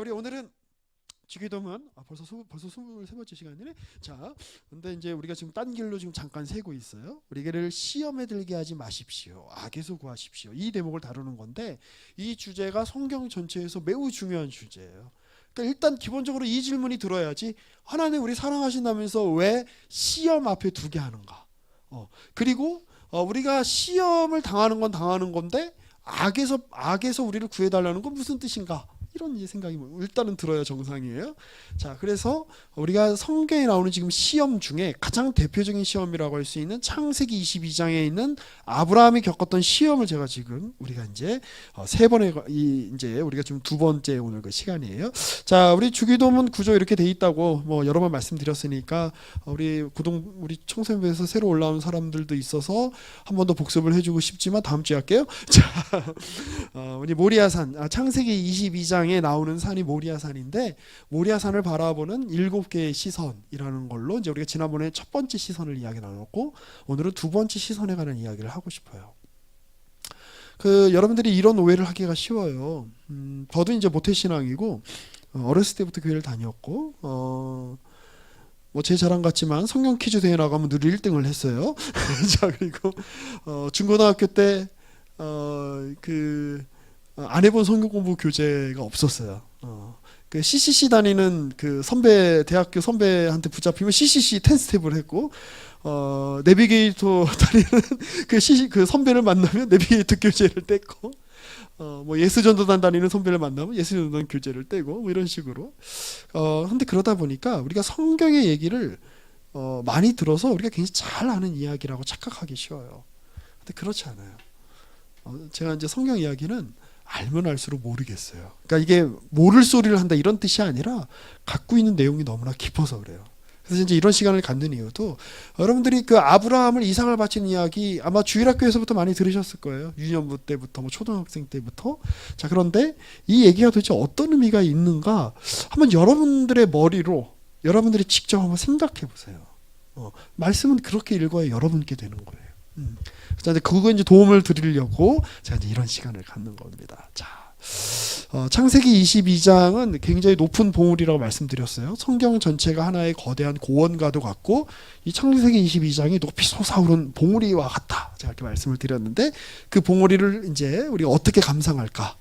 우리 오늘은 주기도문 벌써 23번째 시간이네. 자, 근데 이제 우리가 지금 딴 길로 지금 잠깐 세고 있어요. 우리를 시험에 들게 하지 마십시오. 악에서 구하십시오. 이 대목을 다루는 건데 이 주제가 성경 전체에서 매우 중요한 주제예요. 그러니까 일단 기본적으로 이 질문이 들어야지. 하나님 우리 사랑하신다면서 왜 시험 앞에 두게 하는가? 그리고 우리가 시험을 당하는 건 당하는 건데 악에서 우리를 구해달라는 건 무슨 뜻인가? 이런 이제 생각이 일단은 들어야 정상이에요. 자, 그래서 우리가 성경에 나오는 지금 시험 중에 가장 대표적인 시험이라고 할 수 있는 창세기 22장에 있는 아브라함이 겪었던 시험을 제가 지금 우리가 이제 세 번에 이제 우리가 지금 두 번째 오늘 그 시간이에요. 자, 우리 주기도문 구조 이렇게 돼 있다고 뭐 여러 번 말씀드렸으니까 우리 청소년부에서 새로 올라온 사람들도 있어서 한 번 더 복습을 해주고 싶지만 다음 주에 할게요. 자, 우리 모리아산 창세기 22장에 나오는 산이 모리아산인데 모리아산을 바라보는 7개의 시선이라는 걸로 이제 우리가 지난번에 첫 번째 시선을 이야기 나눴고 오늘은 두 번째 시선에 관한 이야기를 하고 싶어요. 여러분들이 이런 오해를 하기가 쉬워요. 저도 이제 모태신앙이고 어렸을 때부터 교회를 다녔고 뭐 제 자랑 같지만 성경 퀴즈 대회 나가면 늘 1등을 했어요. 자, 그리고 중고등학교 때 안 해본 성경 공부 교재가 없었어요. 그 CCC 다니는 대학교 선배한테 붙잡히면 CCC 10스텝을 했고, 내비게이터 다니는 그 선배를 만나면 내비게이터 교재를 뗐고, 뭐 예수전도단 다니는 선배를 만나면 예수전도단 교재를 떼고, 뭐 이런 식으로. 근데 그러다 보니까 우리가 성경의 얘기를 많이 들어서 우리가 굉장히 잘 아는 이야기라고 착각하기 쉬워요. 근데 그렇지 않아요. 제가 이제 성경 이야기는 알면 알수록 모르겠어요. 그러니까 이게 모를 소리를 한다 이런 뜻이 아니라 갖고 있는 내용이 너무나 깊어서 그래요. 그래서 이제 이런 시간을 갖는 이유도 여러분들이 그 아브라함을 이삭을 바친 이야기 아마 주일학교에서부터 많이 들으셨을 거예요. 유년부 때부터 뭐 초등학생 때부터. 자, 그런데 이 얘기가 도대체 어떤 의미가 있는가 한번 여러분들의 머리로 여러분들이 직접 한번 생각해 보세요. 말씀은 그렇게 읽어야 여러분께 되는 거예요. 자, 이제 그거 이제 도움을 드리려고 제가 이제 이런 시간을 갖는 겁니다. 자, 창세기 22장은 굉장히 높은 봉우리라고 말씀드렸어요. 성경 전체가 하나의 거대한 고원과도 같고 이 창세기 22장이 높이 솟아오른 봉우리와 같다. 제가 이렇게 말씀을 드렸는데 그 봉우리를 이제 우리가 어떻게 감상할까?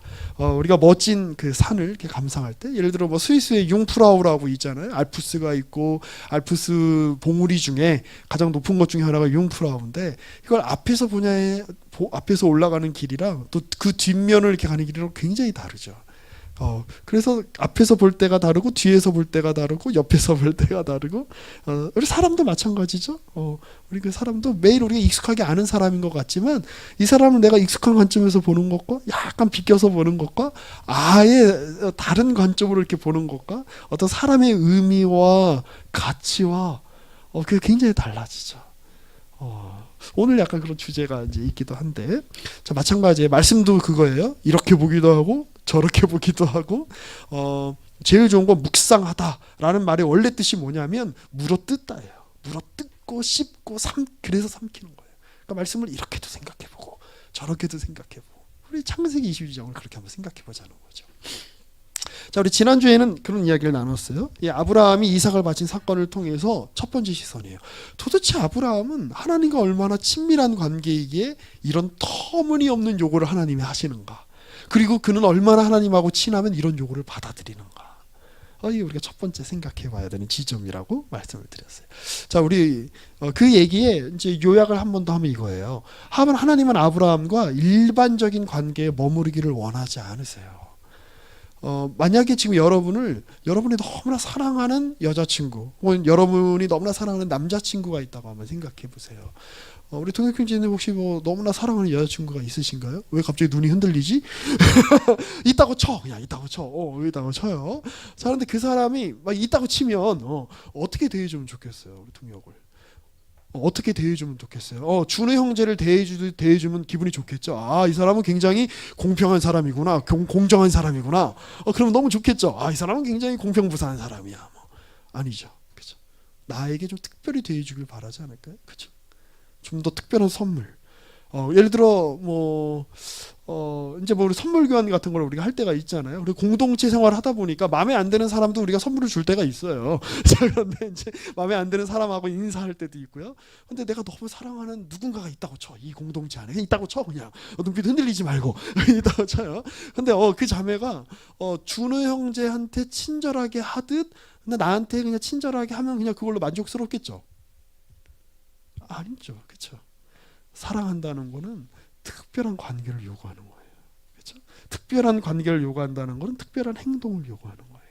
우리가 멋진 그 산을 이렇게 감상할 때 예를 들어 뭐 스위스의 융프라우라고 있잖아요. 알프스가 있고 알프스 봉우리 중에 가장 높은 것 중에 하나가 융프라우인데 이걸 앞에서 올라가는 길이랑 또 그 뒷면을 이렇게 가는 길이랑 굉장히 다르죠. 그래서 앞에서 볼 때가 다르고 뒤에서 볼 때가 다르고 옆에서 볼 때가 다르고 우리 사람도 마찬가지죠. 우리 그 사람도 매일 우리가 익숙하게 아는 사람인 것 같지만 이 사람을 내가 익숙한 관점에서 보는 것과 약간 비껴서 보는 것과 아예 다른 관점으로 이렇게 보는 것과 어떤 사람의 의미와 가치와 그게 굉장히 달라지죠. 오늘 약간 그런 주제가 이제 있기도 한데, 자, 마찬가지에 말씀도 그거예요. 이렇게 보기도 하고 저렇게 보기도 하고, 제일 좋은 건 묵상하다라는 말의 원래 뜻이 뭐냐면 물어뜯다예요. 물어뜯고 씹고 그래서 삼키는 거예요. 그러니까 말씀을 이렇게도 생각해보고 저렇게도 생각해보고 우리 창세기 22장을 그렇게 한번 생각해보자는 거죠. 자, 우리 지난주에는 그런 이야기를 나눴어요. 이 아브라함이 이삭을 바친 사건을 통해서 첫 번째 시선이에요. 도대체 아브라함은 하나님과 얼마나 친밀한 관계이기에 이런 터무니없는 요구를 하나님이 하시는가? 그리고 그는 얼마나 하나님하고 친하면 이런 요구를 받아들이는가? 이게 우리가 첫 번째 생각해 봐야 되는 지점이라고 말씀을 드렸어요. 자, 우리 그 얘기에 이제 요약을 한 번 더 하면 이거예요. 하나님은 아브라함과 일반적인 관계에 머무르기를 원하지 않으세요. 만약에 지금 여러분이 너무나 사랑하는 여자친구 혹은 여러분이 너무나 사랑하는 남자친구가 있다고 한번 생각해 보세요. 우리 통역형제님 혹시 뭐 너무나 사랑하는 여자친구가 있으신가요? 왜 갑자기 눈이 흔들리지? 있다고 쳐. 그냥 있다고 쳐. 있다고 쳐요. 자, 그런데 그 사람이 막 있다고 치면 어떻게 대해주면 좋겠어요? 우리 통역을. 어떻게 대해주면 좋겠어요? 준우 형제를 대해주면 기분이 좋겠죠. 이 사람은 굉장히 공평한 사람이구나. 공정한 사람이구나. 그러면 너무 좋겠죠. 이 사람은 굉장히 공평무사한 사람이야. 아니죠. 그죠? 나에게 좀 특별히 대해주길 바라지 않을까요? 그죠? 좀 더 특별한 선물. 예를 들어 이제 우리 선물 교환 같은 걸 우리가 할 때가 있잖아요. 그리고 공동체 생활을 하다 보니까 마음에 안 드는 사람도 우리가 선물을 줄 때가 있어요. 자, 그런데 이제 마음에 안 드는 사람하고 인사할 때도 있고요. 근데 내가 너무 사랑하는 누군가가 있다고 쳐. 이 공동체 안에 그냥 있다고 쳐. 그냥 눈빛 흔들리지 말고 있다고 쳐요. 근데 그 자매가 준우 형제한테 친절하게 하듯 근데 나한테 그냥 친절하게 하면 그냥 그걸로 만족스럽겠죠. 아니죠. 그렇죠. 사랑한다는 거는 특별한 관계를 요구하는 거예요. 그렇죠? 특별한 관계를 요구한다는 거는 특별한 행동을 요구하는 거예요.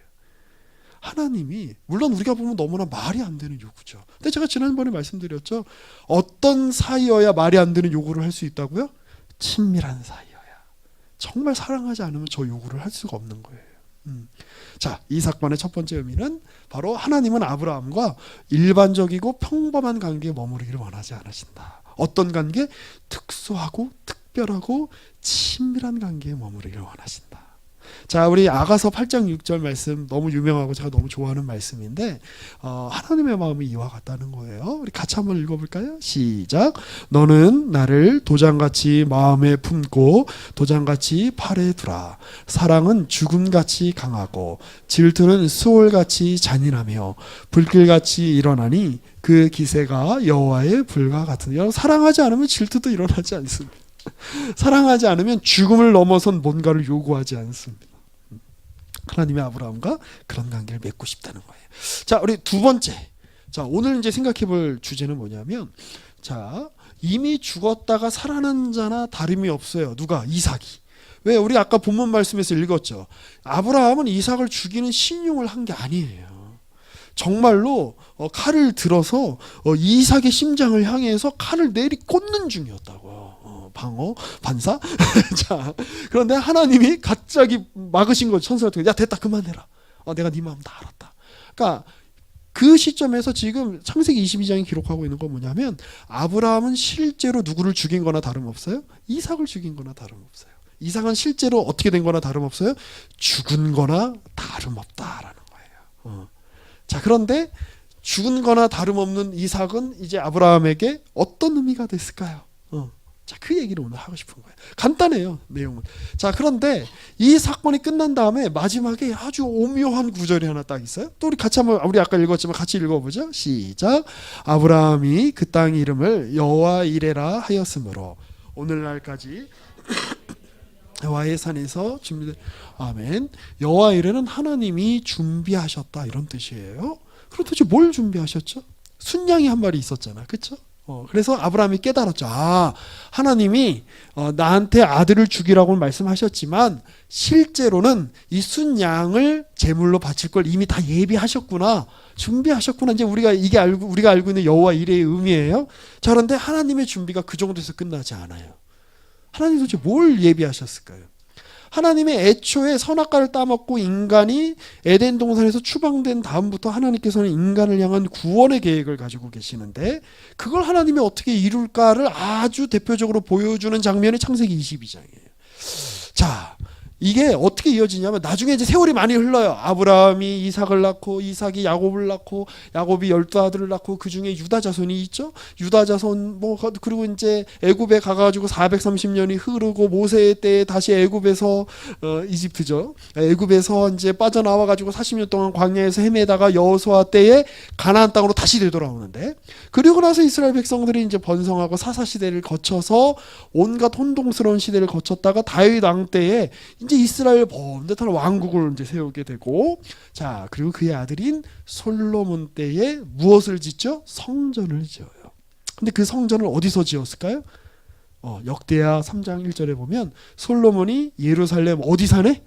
하나님이 물론 우리가 보면 너무나 말이 안 되는 요구죠. 근데 제가 지난번에 말씀드렸죠. 어떤 사이여야 말이 안 되는 요구를 할 수 있다고요? 친밀한 사이여야. 정말 사랑하지 않으면 저 요구를 할 수가 없는 거예요. 자, 이 사건의 첫 번째 의미는 바로 하나님은 아브라함과 일반적이고 평범한 관계에 머무르기를 원하지 않으신다. 어떤 관계? 특수하고 특별하고 친밀한 관계에 머무르기를 원하신다. 자, 우리 아가서 8장 6절 말씀 너무 유명하고 제가 너무 좋아하는 말씀인데 하나님의 마음이 이와 같다는 거예요. 우리 같이 한번 읽어볼까요? 시작. 너는 나를 도장같이 마음에 품고 도장같이 팔에 두라. 사랑은 죽음같이 강하고 질투는 수월같이 잔인하며 불길같이 일어나니 그 기세가 여호와의 불과 같으니. 사랑하지 않으면 질투도 일어나지 않습니다. 사랑하지 않으면 죽음을 넘어선 뭔가를 요구하지 않습니다. 하나님의 아브라함과 그런 관계를 맺고 싶다는 거예요. 자, 우리 두 번째. 자, 오늘 이제 생각해 볼 주제는 뭐냐면, 자, 이미 죽었다가 살아난 자나 다름이 없어요. 누가? 이삭이. 왜? 우리 아까 본문 말씀에서 읽었죠. 아브라함은 이삭을 죽이는 신용을 한 게 아니에요. 정말로 칼을 들어서 이삭의 심장을 향해서 칼을 내리 꽂는 중이었다고. 방어 반사. 자, 그런데 하나님이 갑자기 막으신 거 천사가 통해 야 됐다 그만해라. 내가 네 마음 다 알았다. 그러니까 그 시점에서 지금 창세기 22장이 기록하고 있는 건 뭐냐면 아브라함은 실제로 누구를 죽인 거나 다름없어요. 이삭을 죽인 거나 다름없어요. 이삭은 실제로 어떻게 된 거나 다름없어요. 죽은 거나 다름없다라는 거예요. 자, 그런데 죽은 거나 다름없는 이삭은 이제 아브라함에게 어떤 의미가 됐을까요? 자, 그 얘기를 오늘 하고 싶은 거예요. 간단해요, 내용은. 자, 그런데 이 사건이 끝난 다음에 마지막에 아주 오묘한 구절이 하나 딱 있어요. 또 우리 같이 한번, 우리 아까 읽었지만 같이 읽어보죠. 시작. 아브라함이 그 땅 이름을 여호와 이레라 하였으므로 오늘날까지 여호와의 산에서 준비된 아멘. 여호와 이레는 하나님이 준비하셨다 이런 뜻이에요. 그럼 도대체 뭘 준비하셨죠? 순양이 한 마리 있었잖아, 그렇죠? 그래서 아브라함이 깨달았죠. 하나님이 나한테 아들을 주기라고 말씀하셨지만 실제로는 이 순양을 제물로 바칠 걸 이미 다 예비하셨구나, 준비하셨구나. 이제 우리가 알고 있는 여호와 이레의 의미예요. 자, 그런데 하나님의 준비가 그 정도에서 끝나지 않아요. 하나님 도대체 뭘 예비하셨을까요? 하나님의 애초에 선악과를 따먹고 인간이 에덴 동산에서 추방된 다음부터 하나님께서는 인간을 향한 구원의 계획을 가지고 계시는데 그걸 하나님이 어떻게 이룰까를 아주 대표적으로 보여주는 장면이 창세기 22장이에요. 자, 이게 어떻게 이어지냐면 나중에 이제 세월이 많이 흘러요. 아브라함이 이삭을 낳고 이삭이 야곱을 낳고 야곱이 12아들을 낳고 그 중에 유다 자손이 있죠. 유다 자손 그리고 이제 애굽에 가가지고 430년이 흐르고 모세의 때에 다시 애굽에서 이집트죠. 애굽에서 이제 빠져나와가지고 40년 동안 광야에서 헤매다가 여호수아 때에 가나안 땅으로 다시 되돌아오는데 그리고 나서 이스라엘 백성들이 이제 번성하고 사사 시대를 거쳐서 온갖 혼동스러운 시대를 거쳤다가 다윗 왕 때에 이제 이스라엘 번듯한 왕국을 이제 세우게 되고 자, 그리고 그의 아들인 솔로몬 때에 무엇을 짓죠? 성전을 지어요. 근데 그 성전을 어디서 지었을까요? 역대하 3장 1절에 보면 솔로몬이 예루살렘 어디 산에?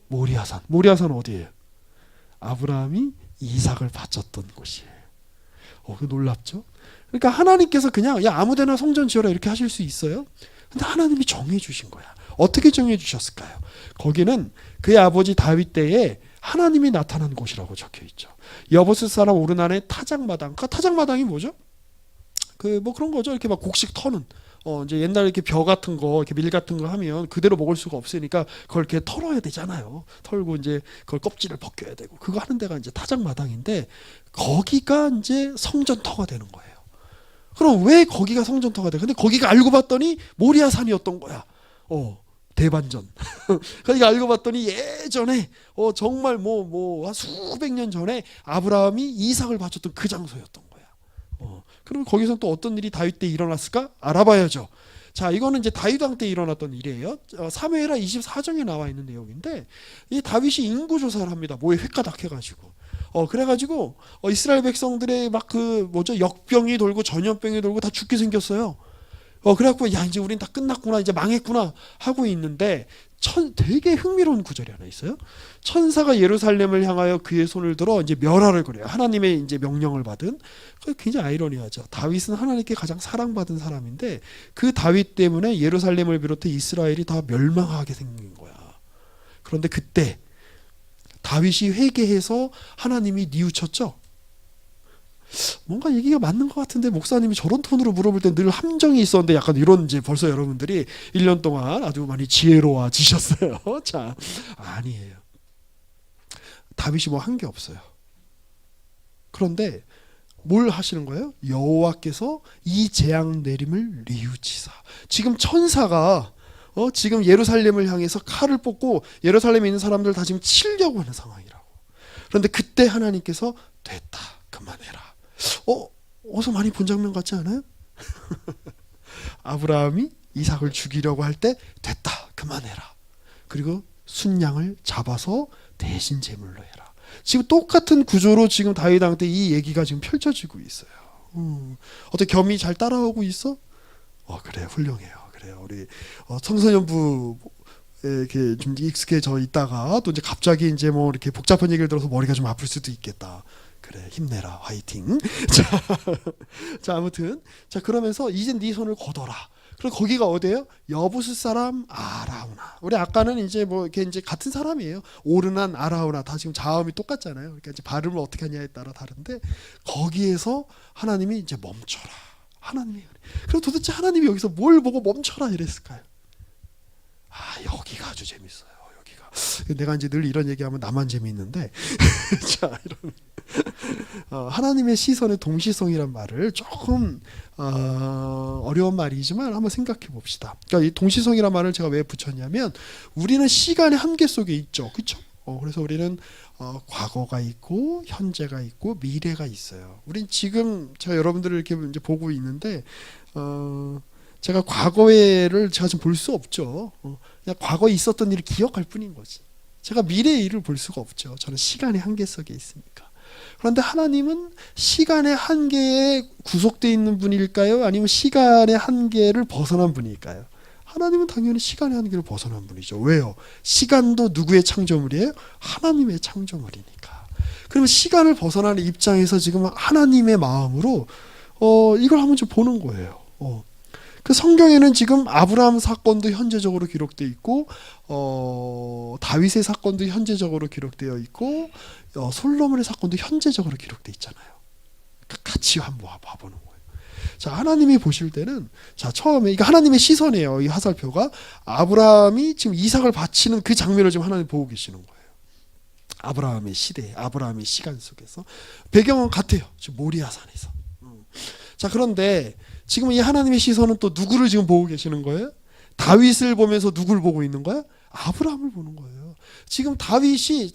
모리아산. 모리아산 어디예요? 아브라함이 이삭을 바쳤던 곳이에요. 그 놀랍죠? 그러니까 하나님께서 그냥 야 아무데나 성전 지어라 이렇게 하실 수 있어요? 근데 하나님이 정해 주신 거야. 어떻게 정해 주셨을까요? 거기는 그의 아버지 다윗 때에 하나님이 나타난 곳이라고 적혀 있죠. 여보스 사람 오르난의 타작마당. 그 타작마당이 뭐죠? 그런 거죠. 이렇게 막 곡식 터는. 이제 옛날에 이렇게 벼 같은 거, 이렇게 밀 같은 거 하면 그대로 먹을 수가 없으니까 그걸 이렇게 털어야 되잖아요. 털고 이제 그걸 껍질을 벗겨야 되고 그거 하는 데가 이제 타작마당인데 거기가 이제 성전터가 되는 거예요. 그럼 왜 거기가 성전터가 돼? 근데 거기가 알고 봤더니 모리아산이었던 거야. 대반전. 거기가 알고 봤더니 예전에 정말 한 수백 년 전에 아브라함이 이삭을 바쳤던 그 장소였던 거야. 그럼 거기서 또 어떤 일이 다윗 때 일어났을까? 알아봐야죠. 자, 이거는 이제 다윗 왕 때 일어났던 일이에요. 사무엘하 24장에 나와 있는 내용인데, 이 다윗이 인구 조사를 합니다. 뭐에 획가닥 해가지고. 그래가지고 이스라엘 백성들의 막 역병이 돌고 전염병이 돌고 다 죽게 생겼어요. 그래갖고 야, 이제 우린 다 끝났구나, 이제 망했구나 하고 있는데, 되게 흥미로운 구절이 하나 있어요. 천사가 예루살렘을 향하여 그의 손을 들어 이제 멸하를 그래요. 하나님의 이제 명령을 받은. 굉장히 아이러니하죠. 다윗은 하나님께 가장 사랑받은 사람인데, 그 다윗 때문에 예루살렘을 비롯해 이스라엘이 다 멸망하게 생긴 거야. 그런데 그때 다윗이 회개해서 하나님이 뉘우쳤죠. 뭔가 얘기가 맞는 것 같은데 목사님이 저런 톤으로 물어볼 때 늘 함정이 있었는데, 약간 이런, 이제 벌써 여러분들이 1년 동안 아주 많이 지혜로워지셨어요. 자, 아니에요. 다윗이 뭐 한 게 없어요. 그런데 뭘 하시는 거예요? 여호와께서 이 재앙 내림을 뉘우치사. 지금 천사가 지금 예루살렘을 향해서 칼을 뽑고 예루살렘에 있는 사람들 다 지금 치려고 하는 상황이라고. 그런데 그때 하나님께서 됐다, 그만해라. 어서 많이 본 장면 같지 않아요? 아브라함이 이삭을 죽이려고 할 때 됐다, 그만해라. 그리고 순양을 잡아서 대신 제물로 해라. 지금 똑같은 구조로 지금 다윗 왕 때 이 얘기가 지금 펼쳐지고 있어요. 어떻게 겸이 잘 따라오고 있어? 그래, 훌륭해요. 그래요. 우리 청소년부 이렇게 좀 익숙해져 있다가 또 이제 갑자기 이제 뭐 이렇게 복잡한 얘기를 들어서 머리가 좀 아플 수도 있겠다. 그래, 힘내라, 화이팅. 자, 아무튼 그러면서 이제 네 손을 거둬라. 그리고 거기가 어디예요? 여부스 사람 아라우나. 우리 아까는 이제 뭐 이렇게 이제 같은 사람이에요. 오르난 아라우나 다 지금 자음이 똑같잖아요. 그러니까 이제 발음을 어떻게 하냐에 따라 다른데, 거기에서 하나님이 이제 멈춰라. 하나님이. 그럼 도대체 하나님이 여기서 뭘 보고 멈춰라 이랬을까요? 여기가 아주 재밌어요. 여기가. 내가 이제 늘 이런 얘기하면 나만 재미있는데, 자, 이런. 하나님의 시선의 동시성이란 말을 조금 어려운 말이지만 한번 생각해 봅시다. 그러니까 이 동시성이란 말을 제가 왜 붙였냐면, 우리는 시간의 한계 속에 있죠, 그렇죠? 그래서 우리는 과거가 있고 현재가 있고 미래가 있어요. 우린 지금 제가 여러분들을 이렇게 이제 보고 있는데, 제가 과거를 제가 좀 볼 수 없죠. 그냥 과거에 있었던 일을 기억할 뿐인 거지. 제가 미래의 일을 볼 수가 없죠. 저는 시간의 한계 속에 있으니까. 그런데 하나님은 시간의 한계에 구속되어 있는 분일까요? 아니면 시간의 한계를 벗어난 분일까요? 하나님은 당연히 시간의 한계를 벗어난 분이죠. 왜요? 시간도 누구의 창조물이에요? 하나님의 창조물이니까. 그러면 시간을 벗어나는 입장에서 지금 하나님의 마음으로 이걸 한번 좀 보는 거예요. 그 성경에는 지금 아브라함 사건도 현재적으로 기록되어 있고, 다윗의 사건도 현재적으로 기록되어 있고, 솔로몬의 사건도 현재적으로 기록되어 있잖아요. 같이 한번 봐보는 거예요. 자, 하나님이 보실 때는, 자, 처음에 이거 하나님의 시선이에요. 이 화살표가 아브라함이 지금 이삭을 바치는 그 장면을 지금 하나님 보고 계시는 거예요. 아브라함의 시대, 아브라함의 시간 속에서. 배경은 같아요. 지금 모리아산에서. 자, 그런데 지금 이 하나님의 시선은 또 누구를 지금 보고 계시는 거예요? 다윗을 보면서 누구를 보고 있는 거야? 아브라함을 보는 거예요. 지금 다윗이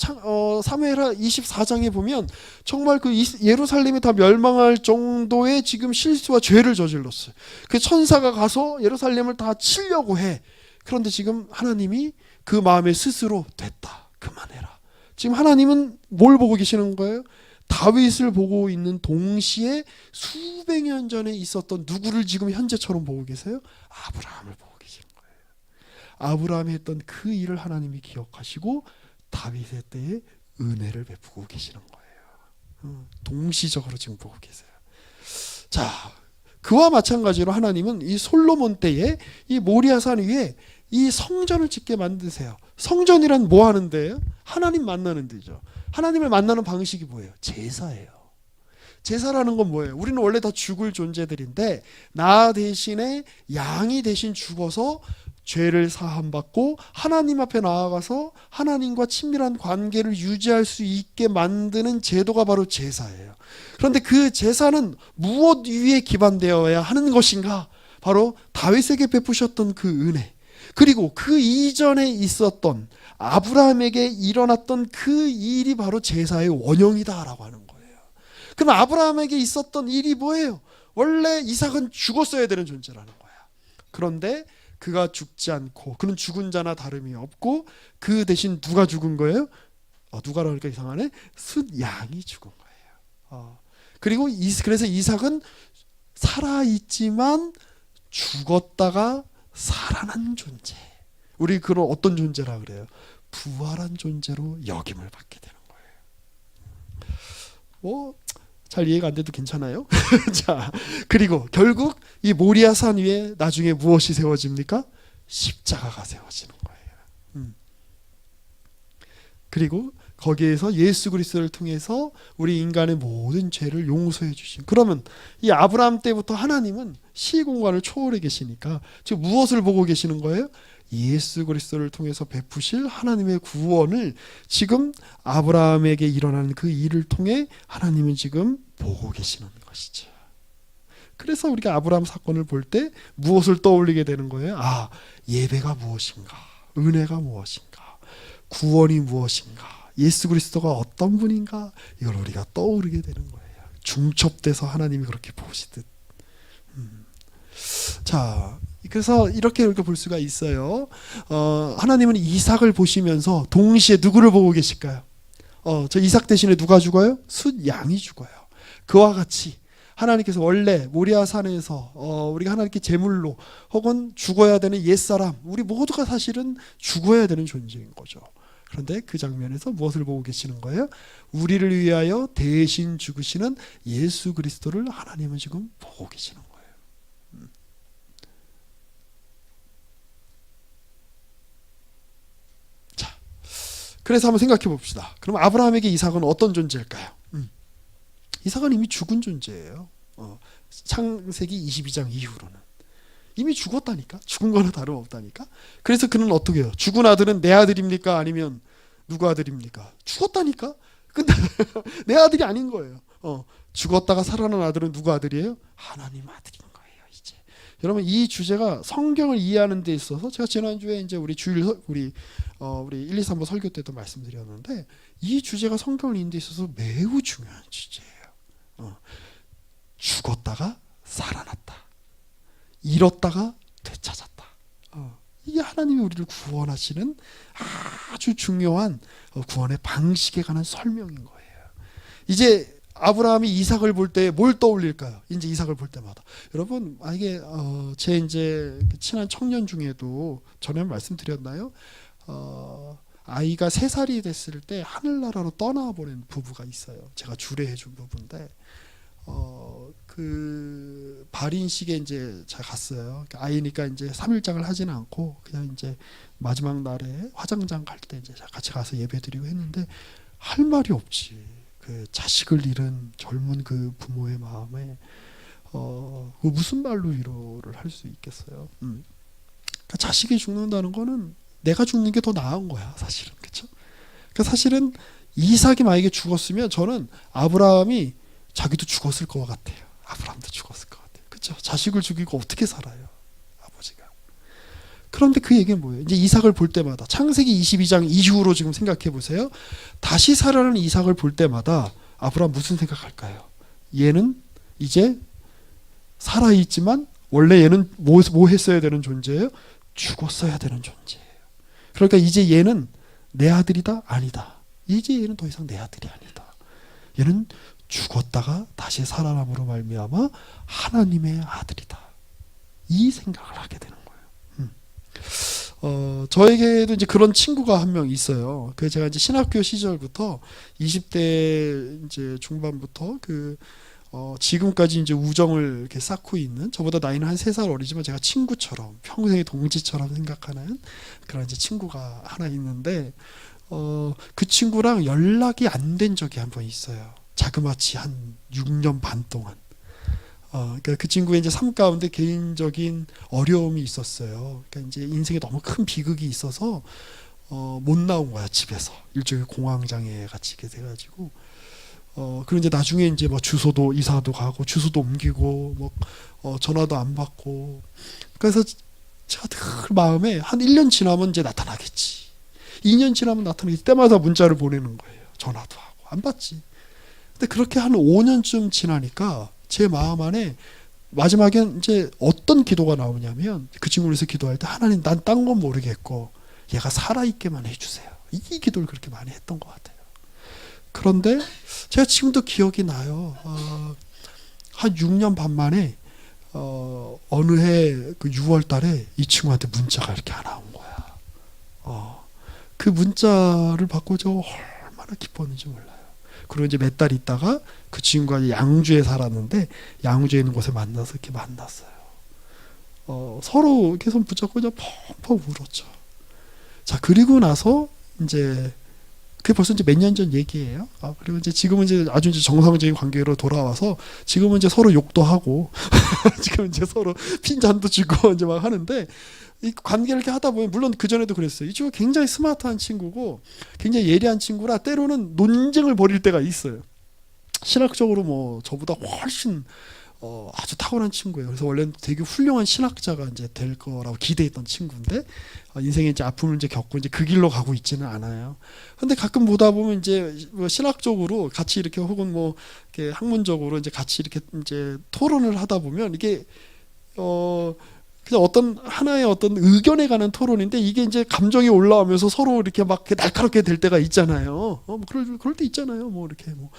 사무엘하 24장에 보면 정말 그 예루살렘이 다 멸망할 정도의 지금 실수와 죄를 저질렀어요. 그 천사가 가서 예루살렘을 다 치려고 해. 그런데 지금 하나님이 그 마음에 스스로 됐다, 그만해라. 지금 하나님은 뭘 보고 계시는 거예요? 다윗을 보고 있는 동시에 수백 년 전에 있었던 누구를 지금 현재처럼 보고 계세요? 아브라함을 보고 계시는 거예요. 아브라함이 했던 그 일을 하나님이 기억하시고 다윗의 때에 은혜를 베푸고 계시는 거예요. 동시적으로 지금 보고 계세요. 자, 그와 마찬가지로 하나님은 이 솔로몬 때에 이 모리아산 위에 이 성전을 짓게 만드세요. 성전이란 뭐 하는 데예요? 하나님 만나는 데죠. 하나님을 만나는 방식이 뭐예요? 제사예요. 제사라는 건 뭐예요? 우리는 원래 다 죽을 존재들인데, 나 대신에 양이 대신 죽어서 죄를 사함받고 하나님 앞에 나아가서 하나님과 친밀한 관계를 유지할 수 있게 만드는 제도가 바로 제사예요. 그런데 그 제사는 무엇 위에 기반되어야 하는 것인가? 바로 다윗에게 베푸셨던 그 은혜, 그리고 그 이전에 있었던 아브라함에게 일어났던 그 일이 바로 제사의 원형이다라고 하는 거예요. 그럼 아브라함에게 있었던 일이 뭐예요? 원래 이삭은 죽었어야 되는 존재라는 거야. 그런데 그가 죽지 않고, 그는 죽은 자나 다름이 없고, 그 대신 누가 죽은 거예요? 누가라 그러니까 이상하네. 순양이 죽은 거예요. 그리고 그래서 이삭은 살아있지만 죽었다가 살아난 존재. 우리 그런 어떤 존재라 그래요? 부활한 존재로 역임을 받게 되는 거예요. 잘 이해가 안 돼도 괜찮아요? 자, 그리고 결국 이 모리아산 위에 나중에 무엇이 세워집니까? 십자가가 세워지는 거예요. 그리고 거기에서 예수 그리스도를 통해서 우리 인간의 모든 죄를 용서해 주신. 그러면 이 아브라함 때부터 하나님은 시공간을 초월해 계시니까 지금 무엇을 보고 계시는 거예요? 예수 그리스도를 통해서 베푸실 하나님의 구원을 지금 아브라함에게 일어나는 그 일을 통해 하나님은 지금 보고 계시는 것이죠. 그래서 우리가 아브라함 사건을 볼 때 무엇을 떠올리게 되는 거예요? 예배가 무엇인가? 은혜가 무엇인가? 구원이 무엇인가? 예수 그리스도가 어떤 분인가? 이걸 우리가 떠오르게 되는 거예요. 중첩돼서 하나님이 그렇게 보시듯. 자, 그래서 이렇게 볼 수가 있어요. 하나님은 이삭을 보시면서 동시에 누구를 보고 계실까요? 저 이삭 대신에 누가 죽어요? 숫양이 죽어요. 그와 같이 하나님께서 원래 모리아산에서 우리가 하나님께 제물로 혹은 죽어야 되는 옛사람, 우리 모두가 사실은 죽어야 되는 존재인 거죠. 그런데 그 장면에서 무엇을 보고 계시는 거예요? 우리를 위하여 대신 죽으시는 예수 그리스도를 하나님은 지금 보고 계시는 거예요. 자, 그래서 한번 생각해 봅시다. 그럼 아브라함에게 이삭은 어떤 존재일까요? 이삭은 이미 죽은 존재예요. 창세기 22장 이후로는 이미 죽었다니까. 죽은 거나 다름없다니까. 그래서 그는 어떻게 해요? 죽은 아들은 내 아들입니까? 아니면 누구 아들입니까? 죽었다니까. 근데 내 아들이 아닌 거예요. 죽었다가 살아난 아들은 누구 아들이에요? 하나님 아들인 거예요. 이제 여러분, 이 주제가 성경을 이해하는 데 있어서 제가 지난주에 이제 우리 1, 2, 3부 설교 때도 말씀드렸는데, 이 주제가 성경을 읽는 데 있어서 매우 중요한 주제예요. 죽었다가 살아났다. 잃었다가 되찾았다. 이게 하나님이 우리를 구원하시는 아주 중요한 구원의 방식에 관한 설명인 거예요. 이제 아브라함이 이삭을 볼 때 뭘 떠올릴까요? 이제 이삭을 볼 때마다 여러분, 이게 제 이제 친한 청년 중에도 전에 말씀드렸나요? 아이가 3살이 됐을 때 하늘나라로 떠나보낸 부부가 있어요. 제가 주례해준 부부인데. 그 발인식에 이제 제가 갔어요. 아이니까 이제 3일장을 하지는 않고 그냥 이제 마지막 날에 화장장 갈 때 이제 같이 가서 예배드리고 했는데, 할 말이 없지. 그 자식을 잃은 젊은 그 부모의 마음에 무슨 말로 위로를 할 수 있겠어요. 그러니까 자식이 죽는다는 거는 내가 죽는 게 더 나은 거야, 사실은. 그렇죠? 그러니까 사실은 이삭이 만약에 죽었으면 저는 아브라함이 자기도 죽었을 것 같아요. 아브라함도 죽었을 것 같아요. 그렇죠? 자식을 죽이고 어떻게 살아요, 아버지가. 그런데 그 얘기는 뭐예요? 이제 이삭을 볼 때마다 창세기 22장 이후로 지금 생각해 보세요. 다시 살아나는 이삭을 볼 때마다 아브라함 무슨 생각할까요? 얘는 이제 살아있지만 원래 얘는 뭐 했어야 되는 존재예요? 죽었어야 되는 존재예요. 그러니까 이제 얘는 내 아들이다? 아니다. 이제 얘는 더 이상 내 아들이 아니다. 얘는 죽었다가 다시 살아남으로 말미암아 하나님의 아들이다. 이 생각을 하게 되는 거예요. 저에게도 이제 그런 친구가 한 명 있어요. 그 제가 이제 신학교 시절부터 20대 이제 중반부터 지금까지 이제 우정을 이렇게 쌓고 있는, 저보다 나이는 한 3살 어리지만 제가 친구처럼 평생의 동지처럼 생각하는 그런 이제 친구가 하나 있는데, 그 친구랑 연락이 안 된 적이 한 번 있어요. 자그마치 한 6년 반 동안. 그러니까 그 친구의 이제 삶 가운데 개인적인 어려움이 있었어요. 그러니까 이제 인생에 너무 큰 비극이 있어서 못 나온 거야, 집에서. 일종의 공황장애 같이 돼가지고 그리고 이제 나중에 이제 뭐 주소도 이사도 가고 주소도 옮기고 뭐 전화도 안 받고. 그래서 제가 늘 마음에 한 1년 지나면 이제 나타나겠지. 2년 지나면 나타나겠지. 때마다 문자를 보내는 거예요. 전화도 하고 안 받지. 근데 그렇게 한 5년쯤 지나니까 제 마음 안에 마지막엔 이제 어떤 기도가 나오냐면 그 친구를 위해서 기도할 때 하나님 난 딴 건 모르겠고 얘가 살아있게만 해주세요. 이 기도를 그렇게 많이 했던 것 같아요. 그런데 제가 지금도 기억이 나요. 한 6년 반 만에 어느 해 그 6월 달에 이 친구한테 문자가 이렇게 하나 온 거야. 그 문자를 받고 저 얼마나 기뻤는지 몰라요. 그리고 이제 몇 달 있다가 그 친구가 양주에 살았는데 양주에 있는 곳에 만나서 이렇게 만났어요. 서로 이렇게 손 붙잡고 그냥 펑펑 울었죠. 자, 그리고 나서 이제 그게 벌써 이제 몇 년 전 얘기예요. 그리고 이제 지금은 이제 아주 이제 정상적인 관계로 돌아와서 지금은 이제 서로 욕도 하고 지금 이제 서로 핀잔도 주고 이제 막 하는데 이 관계를 이렇게 하다 보면 물론 그 전에도 그랬어요. 이 친구가 굉장히 스마트한 친구고 굉장히 예리한 친구라 때로는 논쟁을 벌일 때가 있어요. 신학적으로 뭐 저보다 훨씬 아주 탁월한 친구예요. 그래서 원래는 되게 훌륭한 신학자가 이제 될 거라고 기대했던 친구인데 인생에 이제 아픔을 이제 겪고 이제 그 길로 가고 있지는 않아요. 근데 가끔 보다 보면 이제 뭐 신학적으로 같이 이렇게 혹은 뭐 이렇게 학문적으로 이제 같이 이렇게 이제 토론을 하다 보면 이게 그냥 어떤 하나의 어떤 의견에 관한 토론인데 이게 이제 감정이 올라오면서 서로 이렇게 막 이렇게 날카롭게 될 때가 있잖아요. 뭐 그럴 때 있잖아요. 뭐 이렇게 막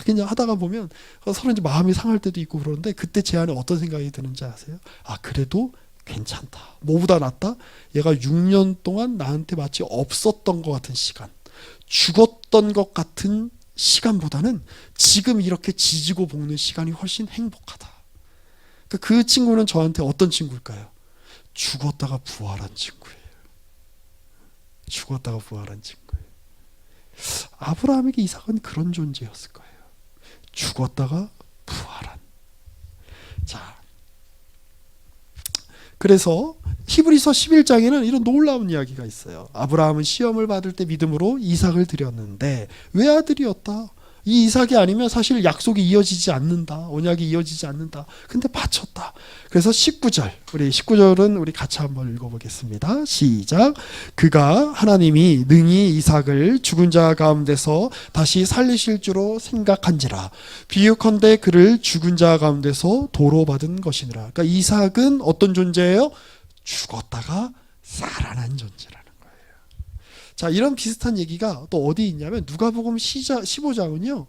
그냥 하다가 보면 서로 이제 마음이 상할 때도 있고 그러는데 그때 제 안에 어떤 생각이 드는지 아세요? 그래도 괜찮다. 뭐보다 낫다. 얘가 6년 동안 나한테 마치 없었던 것 같은 시간, 죽었던 것 같은 시간보다는 지금 이렇게 지지고 볶는 시간이 훨씬 행복하다. 그 친구는 저한테 어떤 친구일까요? 죽었다가 부활한 친구예요. 죽었다가 부활한 친구예요. 아브라함에게 이삭은 그런 존재였을 거예요. 죽었다가 부활한. 자, 그래서 히브리서 11장에는 이런 놀라운 이야기가 있어요. 아브라함은 시험을 받을 때 믿음으로 이삭을 드렸는데 외아들이었다. 이 이삭이 아니면 사실 약속이 이어지지 않는다. 언약이 이어지지 않는다. 근데 바쳤다. 그래서 19절. 우리 19절은 우리 같이 한번 읽어보겠습니다. 시작. 그가 하나님이 능히 이삭을 죽은 자 가운데서 다시 살리실 줄로 생각한지라. 비유컨대 그를 죽은 자 가운데서 도로 받은 것이니라. 그러니까 이삭은 어떤 존재예요? 죽었다가 살아난 존재라. 자, 이런 비슷한 얘기가 또 어디 있냐면 누가복음 15장은요.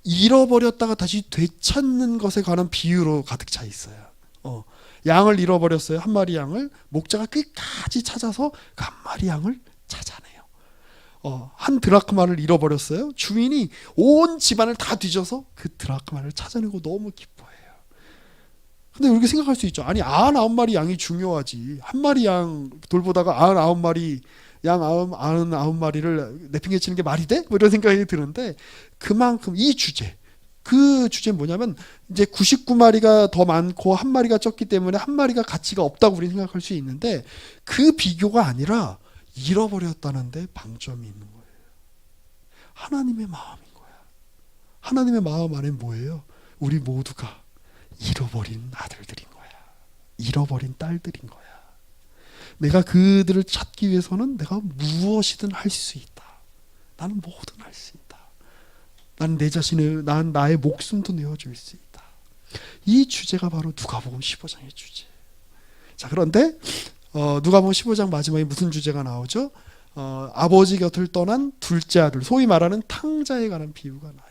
잃어버렸다가 다시 되찾는 것에 관한 비유로 가득 차 있어요. 양을 잃어버렸어요. 한 마리 양을 목자가 끝까지 찾아서 그 한 마리 양을 찾아내요. 한 드라크마를 잃어버렸어요. 주인이 온 집안을 다 뒤져서 그 드라크마를 찾아내고 너무 기뻐해요. 근데 우리가 생각할 수 있죠. 아니 99마리 양이 중요하지. 한 마리 양 돌보다가 99마리 양 99마리를 내팽개치는 게 말이 돼? 뭐 이런 생각이 드는데 그만큼 그 주제는 뭐냐면 이제 99마리가 더 많고 한 마리가 적기 때문에 한 마리가 가치가 없다고 우리 생각할 수 있는데 그 비교가 아니라 잃어버렸다는데 방점이 있는 거예요. 하나님의 마음인 거야. 하나님의 마음 안에 뭐예요? 우리 모두가 잃어버린 아들들인 거야. 잃어버린 딸들인 거야. 내가 그들을 찾기 위해서는 내가 무엇이든 할 수 있다. 나는 뭐든 할 수 있다. 나는 내 자신을, 난 나의 목숨도 내어줄 수 있다. 이 주제가 바로 누가복음 15장의 주제. 자, 그런데 누가복음 15장 마지막에 무슨 주제가 나오죠? 아버지 곁을 떠난 둘째 아들, 소위 말하는 탕자에 관한 비유가 나요.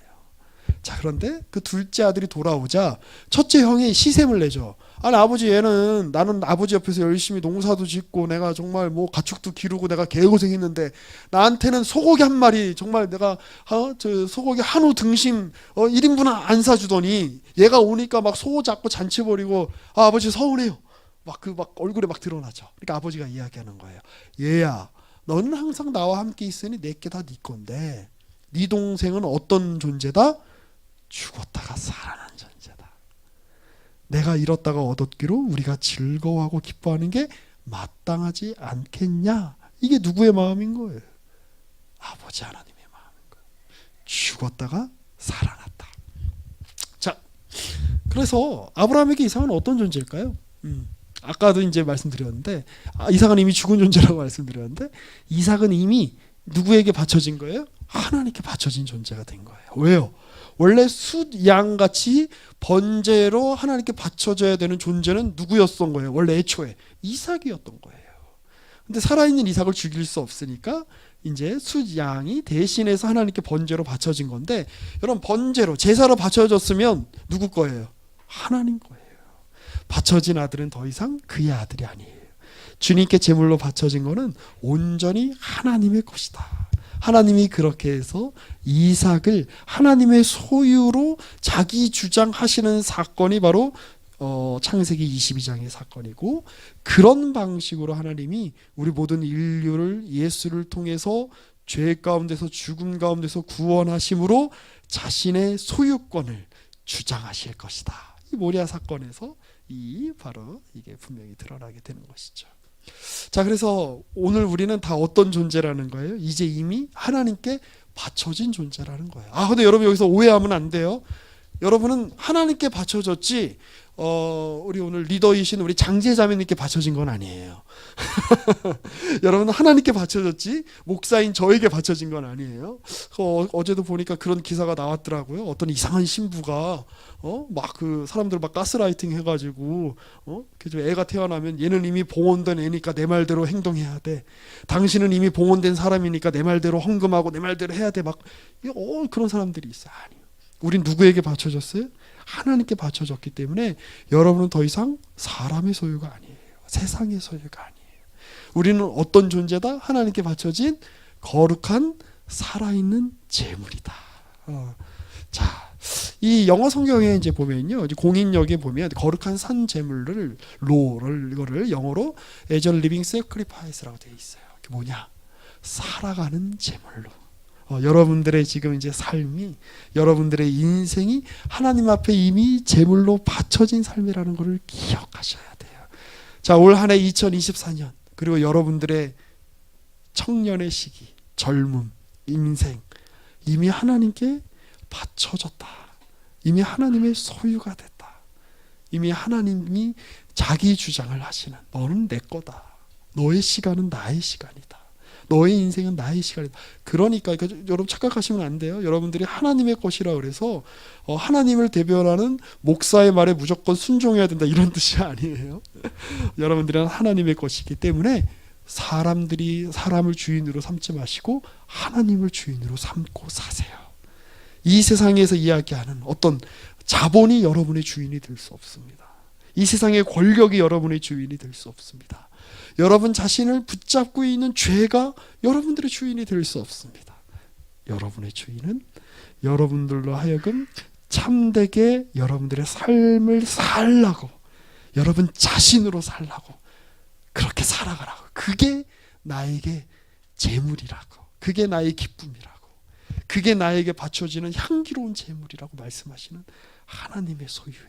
자, 그런데 그 둘째 아들이 돌아오자 첫째 형이 시샘을 내죠. 아니 아버지, 나는 아버지 옆에서 열심히 농사도 짓고 내가 정말 뭐 가축도 기르고 내가 개고생했는데 나한테는 소고기 한 마리 정말 내가 저 소고기 한우 등심 1인분 안 사주더니 얘가 오니까 막 소 잡고 잔치 벌이고 아버지 서운해요. 막 얼굴에 막 드러나죠. 그러니까 아버지가 이야기하는 거예요. 얘야, 너는 항상 나와 함께 있으니 내게 다 네 건데 네 동생은 어떤 존재다? 죽었다가 살아난 존재다. 내가 잃었다가 얻었기로 우리가 즐거워하고 기뻐하는 게 마땅하지 않겠냐? 이게 누구의 마음인 거예요? 아버지 하나님의 마음인 거예요. 죽었다가 살아났다. 자, 그래서 아브라함에게 이삭은 어떤 존재일까요? 아까도 이제 말씀드렸는데 이삭은 이미 죽은 존재라고 말씀드렸는데 이삭은 이미 누구에게 바쳐진 거예요? 하나님께 바쳐진 존재가 된 거예요. 왜요? 원래 숫양같이 번제로 하나님께 바쳐져야 되는 존재는 누구였던 거예요? 원래 애초에 이삭이었던 거예요. 근데 살아있는 이삭을 죽일 수 없으니까 이제 숫양이 대신해서 하나님께 번제로 바쳐진 건데, 여러분 번제로 제사로 바쳐졌으면 누구 거예요? 하나님 거예요. 바쳐진 아들은 더 이상 그의 아들이 아니에요. 주님께 제물로 바쳐진 거는 온전히 하나님의 것이다. 하나님이 그렇게 해서 이삭을 하나님의 소유로 자기 주장하시는 사건이 바로 창세기 22장의 사건이고, 그런 방식으로 하나님이 우리 모든 인류를 예수를 통해서 죄 가운데서 죽음 가운데서 구원하심으로 자신의 소유권을 주장하실 것이다. 이 모리아 사건에서 바로 이게 분명히 드러나게 되는 것이죠. 자, 그래서 오늘 우리는 다 어떤 존재라는 거예요? 이제 이미 하나님께 바쳐진 존재라는 거예요. 근데 여러분 여기서 오해하면 안 돼요. 여러분은 하나님께 바쳐졌지 우리 오늘 리더이신 우리 장제자매님께 바쳐진 건 아니에요. 여러분은 하나님께 바쳐졌지 목사인 저에게 바쳐진 건 아니에요. 어제도 보니까 그런 기사가 나왔더라고요. 어떤 이상한 신부가 막 그 사람들 막 가스라이팅 해가지고 그래서 애가 태어나면 얘는 이미 봉헌된 애니까 내 말대로 행동해야 돼. 당신은 이미 봉헌된 사람이니까 내 말대로 헌금하고 내 말대로 해야 돼. 막 그런 사람들이 있어요. 아니요. 우린 누구에게 바쳐졌어요? 하나님께 바쳐졌기 때문에 여러분은 더 이상 사람의 소유가 아니에요. 세상의 소유가 아니에요. 우리는 어떤 존재다? 하나님께 바쳐진 거룩한 살아있는 재물이다. 자, 이 영어 성경에 이제 보면요, 공인역에 보면 거룩한 산 재물을 이거를 영어로 as a living sacrifice라고 되어 있어요. 그게 뭐냐? 살아가는 재물로. 여러분들의 지금 이제 삶이, 여러분들의 인생이 하나님 앞에 이미 제물로 바쳐진 삶이라는 것을 기억하셔야 돼요. 자, 올 한 해 2024년, 그리고 여러분들의 청년의 시기, 젊음, 인생, 이미 하나님께 바쳐졌다. 이미 하나님의 소유가 됐다. 이미 하나님이 자기 주장을 하시는, 너는 내 거다. 너의 시간은 나의 시간이다. 너의 인생은 나의 시간이다. 그러니까 여러분 착각하시면 안 돼요. 여러분들이 하나님의 것이라 그래서 하나님을 대변하는 목사의 말에 무조건 순종해야 된다 이런 뜻이 아니에요. 여러분들은 하나님의 것이기 때문에 사람들이 사람을 주인으로 삼지 마시고 하나님을 주인으로 삼고 사세요. 이 세상에서 이야기하는 어떤 자본이 여러분의 주인이 될 수 없습니다. 이 세상의 권력이 여러분의 주인이 될 수 없습니다. 여러분 자신을 붙잡고 있는 죄가 여러분들의 주인이 될 수 없습니다. 여러분의 주인은 여러분들로 하여금 참되게 여러분들의 삶을 살라고, 여러분 자신으로 살라고, 그렇게 살아가라고. 그게 나에게 재물이라고, 그게 나의 기쁨이라고, 그게 나에게 바쳐지는 향기로운 재물이라고 말씀하시는 하나님의 소유예요.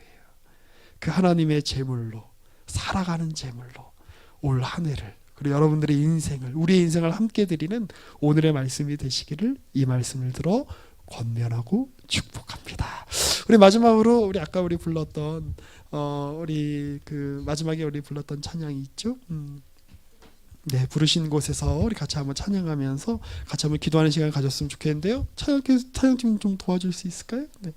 그 하나님의 재물로, 살아가는 재물로 올 한 해를, 그리고 여러분들의 인생을, 우리의 인생을 함께 드리는 오늘의 말씀이 되시기를 이 말씀을 들어 권면하고 축복합니다. 우리 마지막으로 우리 아까 우리 불렀던 우리 그 마지막에 우리 불렀던 찬양이 있죠. 네, 부르신 곳에서 우리 같이 한번 찬양하면서 같이 한번 기도하는 시간 가졌으면 좋겠는데요. 찬양팀 좀 도와줄 수 있을까요? 네.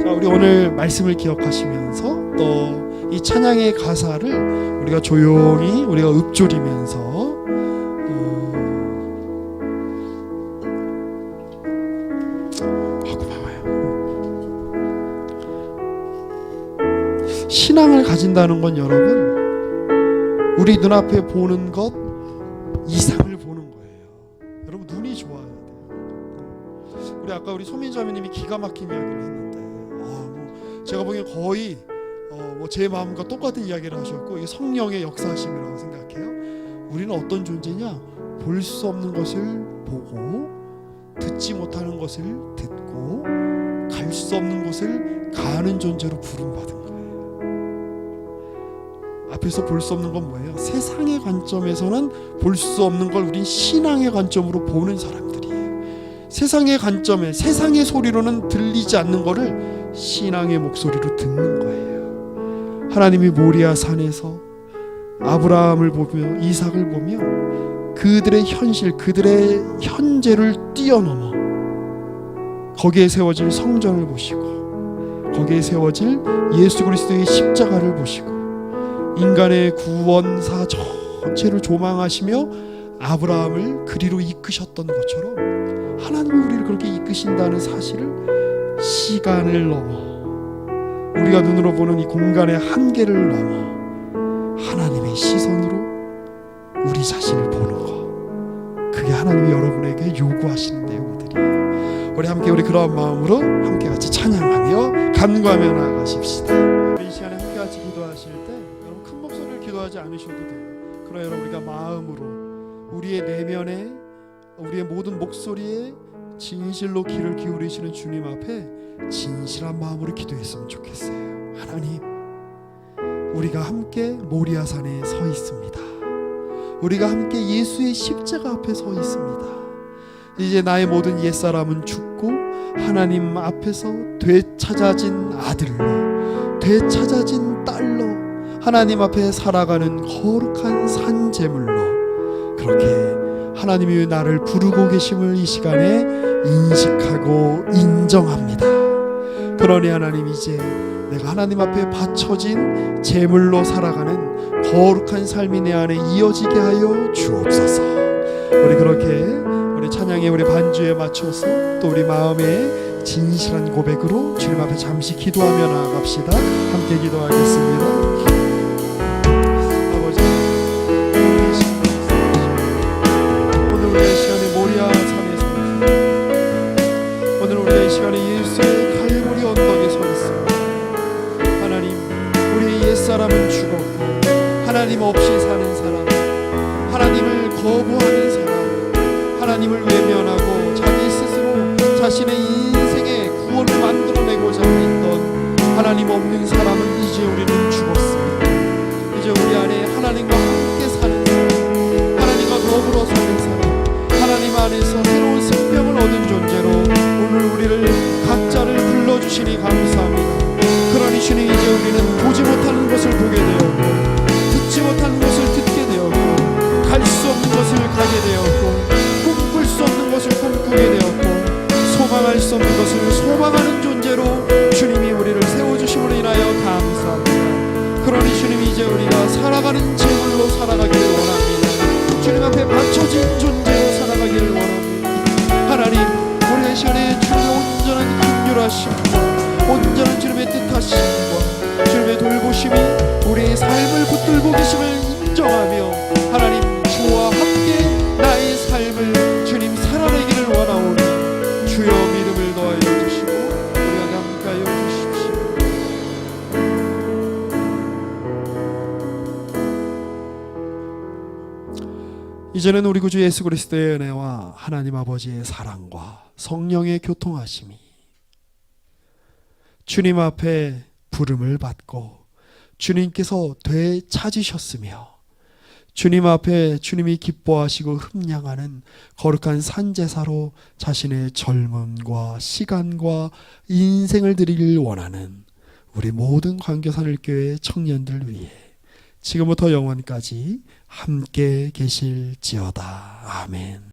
자, 우리 오늘 말씀을 기억하시면서 또 이 찬양의 가사를 우리가 조용히 우리가 읊조리면서 고마워요. 신앙을 가진다는 건 여러분, 우리 눈앞에 보는 것 이상을 보는 거예요. 여러분 눈이 좋아야 돼요. 우리 아까 우리 소민자매님이 기가 막힌 이야기를 했는데 제가 보기엔 거의 제 마음과 똑같은 이야기를 하셨고, 이게 성령의 역사하심이라고 생각해요. 우리는 어떤 존재냐? 볼 수 없는 것을 보고, 듣지 못하는 것을 듣고, 갈 수 없는 곳을 가는 존재로 부름받은 거예요. 앞에서 볼 수 없는 건 뭐예요? 세상의 관점에서는 볼 수 없는 걸 우린 신앙의 관점으로 보는 사람들이에요. 세상의 관점에 세상의 소리로는 들리지 않는 거를 신앙의 목소리로 듣는 거예요. 하나님이 모리아 산에서 아브라함을 보며 이삭을 보며 그들의 현실, 그들의 현재를 뛰어넘어 거기에 세워질 성전을 보시고 거기에 세워질 예수 그리스도의 십자가를 보시고 인간의 구원사 전체를 조망하시며 아브라함을 그리로 이끄셨던 것처럼 하나님이 우리를 그렇게 이끄신다는 사실을 시간을 넘어 우리가 눈으로 보는 이 공간의 한계를 넘어 하나님의 시선으로 우리 자신을 보는 것, 그게 하나님이 여러분에게 요구하시는 내용들이에요. 우리 함께 그러한 마음으로 함께 같이 찬양하며 간구하며 나아가십시다. 이 시간에 함께 같이 기도하실 때 여러분 큰 목소리를 기도하지 않으셔도 돼요. 그러나 여러분 우리가 마음으로 우리의 내면에 우리의 모든 목소리에 진실로 귀를 기울이시는 주님 앞에 진실한 마음으로 기도했으면 좋겠어요. 하나님, 우리가 함께 모리아산에 서 있습니다. 우리가 함께 예수의 십자가 앞에 서 있습니다. 이제 나의 모든 옛사람은 죽고 하나님 앞에서 되찾아진 아들로, 되찾아진 딸로 하나님 앞에 살아가는 거룩한 산제물로 그렇게 하나님이 나를 부르고 계심을 이 시간에 인식하고 인정합니다. 그러니 하나님, 이제 내가 하나님 앞에 바쳐진 제물로 살아가는 거룩한 삶이 내 안에 이어지게 하여 주옵소서. 우리 그렇게 우리 찬양의 우리 반주에 맞춰서 또 우리 마음의 진실한 고백으로 주님 앞에 잠시 기도하며 나아갑시다. 함께 기도하겠습니다. 아버지, 오늘 우리의 시간에 모리아 산에서, 오늘 우리의 시간에 예수의 갈보리 언덕에 서 있습니다. 하나님, 우리의 옛사람은 죽었고 하나님 없이 사는 사람, 하나님을 거부하는 사람, 하나님을 외면하고 자기 스스로 자신의 인생의 구원을 만들어내고자 했던 하나님 없는 사람은 이제 우리는 죽었습니다. 이제 우리 안에 하나님과 함께 사는 사람, 하나님과 더불어 사는 사람, 하나님 안에서 새로운 생명을 얻은 존재로 오늘 우리를 각자를 불러주시니 감사합니다. 그러니 주님, 이제 우리는 보지 못하는 것을 보게 되었고 듣지 못하는 것을 듣게 되었고 갈 수 없는 것을 가게 되었고 꿈꿀 수 없는 것을 꿈꾸게 되었고 소망할 수 없는 것을 소망하는 존재로 주님이 우리를 세워주심으로 인하여 감사합니다. 그러니 주님, 이제 우리가 살아가는 제물로 살아가기를 원합니다. 주님 앞에 바쳐진 존재로 살아가기를 원합니다. 하나님, 우리의 시간에 주님의 온전한 긍휼하심과 온전한 주님의 뜻하심과 주님의 돌보심이 우리의 삶을 붙들고 계심을 인정하며 하나님, 주와 함께 나의 삶을 주님 살아내기를 원하오니 주여 믿음을 더하여 주시고 우리에게 함께하여 주십시오. 이제는 우리 구주 예수 그리스도의 은혜와 하나님 아버지의 사랑과 성령의 교통하심이 주님 앞에 부름을 받고 주님께서 되찾으셨으며 주님 앞에 주님이 기뻐하시고 흠양하는 거룩한 산제사로 자신의 젊음과 시간과 인생을 드리길 원하는 우리 모든 광교산을교회 청년들 위해 지금부터 영원까지 함께 계실지어다. 아멘.